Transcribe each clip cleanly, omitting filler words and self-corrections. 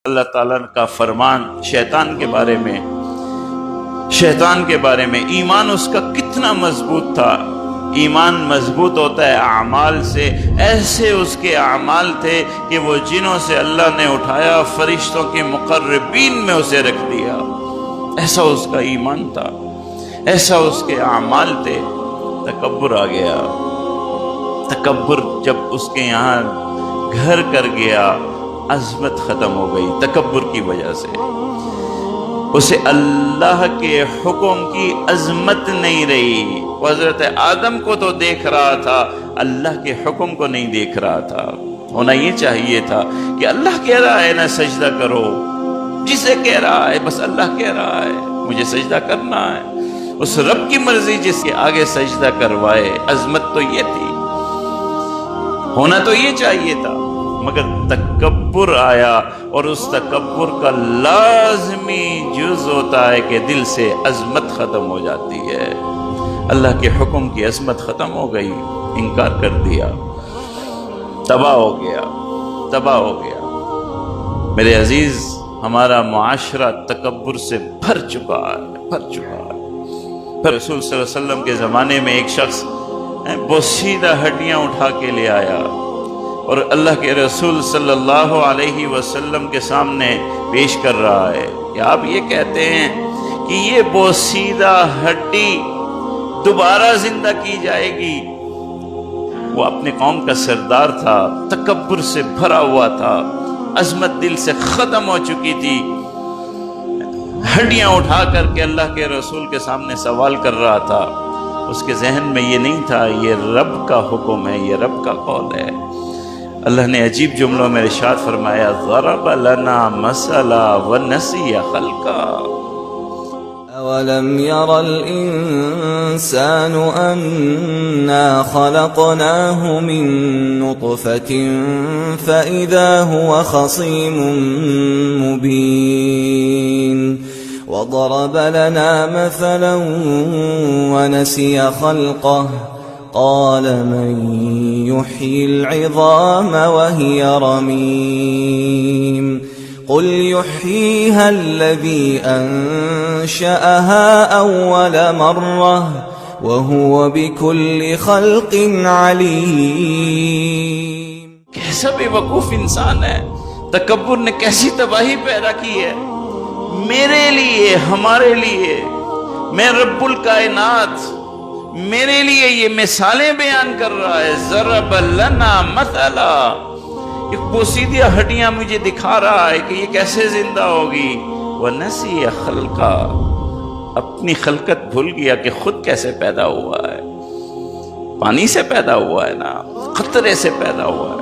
اللہ تعالیٰ کا فرمان شیطان کے بارے میں ایمان اس کا کتنا مضبوط تھا۔ ایمان مضبوط ہوتا ہے اعمال سے، ایسے اس کے اعمال تھے کہ وہ جنوں سے اللہ نے اٹھایا، فرشتوں کے مقربین میں اسے رکھ دیا۔ ایسا اس کا ایمان تھا، ایسا اس کے اعمال تھے۔ تکبر آ گیا، تکبر جب اس کے یہاں گھر کر گیا، عظمت ختم ہو گئی تکبر کی وجہ سے۔ اسے اللہ کے حکم کی عظمت نہیں رہی۔ وہ حضرت آدم کو تو دیکھ رہا تھا، اللہ کے حکم کو نہیں دیکھ رہا تھا۔ ہونا یہ چاہیے تھا کہ اللہ کہہ رہا ہے نا سجدہ کرو، جسے کہہ رہا ہے بس اللہ کہہ رہا ہے مجھے سجدہ کرنا ہے، اس رب کی مرضی جس کے آگے سجدہ کروائے۔ عظمت تو یہ تھی، ہونا تو یہ چاہیے تھا، مگر تکبر آیا، اور اس تکبر کا لازمی جز ہوتا ہے کہ دل سے عظمت ختم ہو جاتی ہے۔ اللہ کے حکم کی عظمت ختم ہو گئی، انکار کر دیا، تباہ ہو گیا، تباہ ہو گیا۔ میرے عزیز، ہمارا معاشرہ تکبر سے بھر چکا ہے، بھر چکا ہے۔ پھر رسول صلی اللہ علیہ وسلم کے زمانے میں ایک شخص بوسیدہ ہڈیاں اٹھا کے لے آیا، اور اللہ کے رسول صلی اللہ علیہ وسلم کے سامنے پیش کر رہا ہے کہ آپ یہ کہتے ہیں کہ یہ بوسیدہ ہڈی دوبارہ زندہ کی جائے گی۔ وہ اپنے قوم کا سردار تھا، تکبر سے بھرا ہوا تھا، عظمت دل سے ختم ہو چکی تھی، ہڈیاں اٹھا کر کے اللہ کے رسول کے سامنے سوال کر رہا تھا۔ اس کے ذہن میں یہ نہیں تھا یہ رب کا حکم ہے، یہ رب کا قول ہے۔ اللہ نے عجیب جملوں میں ارشاد فرمایا، ضرب لنا مثلا ونسی خلقا۔ أَوَلَمْ يَرَ الْإِنسَانُ أَنَّا خَلَقْنَاهُ مِن نُّطْفَةٍ فَإِذَا هُوَ خَصِيمٌ مُّبِينٌ وَضَرَبَ لَنَا مَثَلًا وَنَسِيَ خَلْقَهُ قال من يحيي العظام وهي رميم قل يحييها الذي أنشأها أول مرة وهو بكل خلق عليم۔ کیسا بے وقوف انسان ہے، تکبر نے کیسی تباہی پیدا کی ہے میرے لیے، ہمارے لیے۔ میں رب الکائنات، میرے لیے یہ مثالیں بیان کر رہا ہے۔ ضرب لنا مثلا، ایک بوسیدہ ہڈیاں مجھے دکھا رہا ہے کہ یہ کیسے زندہ ہوگی۔ وَنَسِيَ خَلْقَا، اپنی خلقت بھول گیا کہ خود کیسے پیدا ہوا ہے۔ پانی سے پیدا ہوا ہے نا، قطرے سے پیدا ہوا ہے،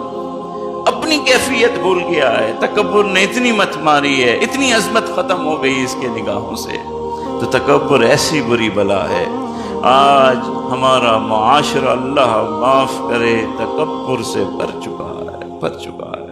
اپنی کیفیت بھول گیا ہے۔ تکبر نے اتنی مت ماری ہے، اتنی عظمت ختم ہو گئی اس کے نگاہوں سے۔ تو تکبر ایسی بری بلا ہے۔ آج ہمارا معاشرہ اللہ معاف کرے تکبر سے بھر چکا ہے، بھر چکا ہے۔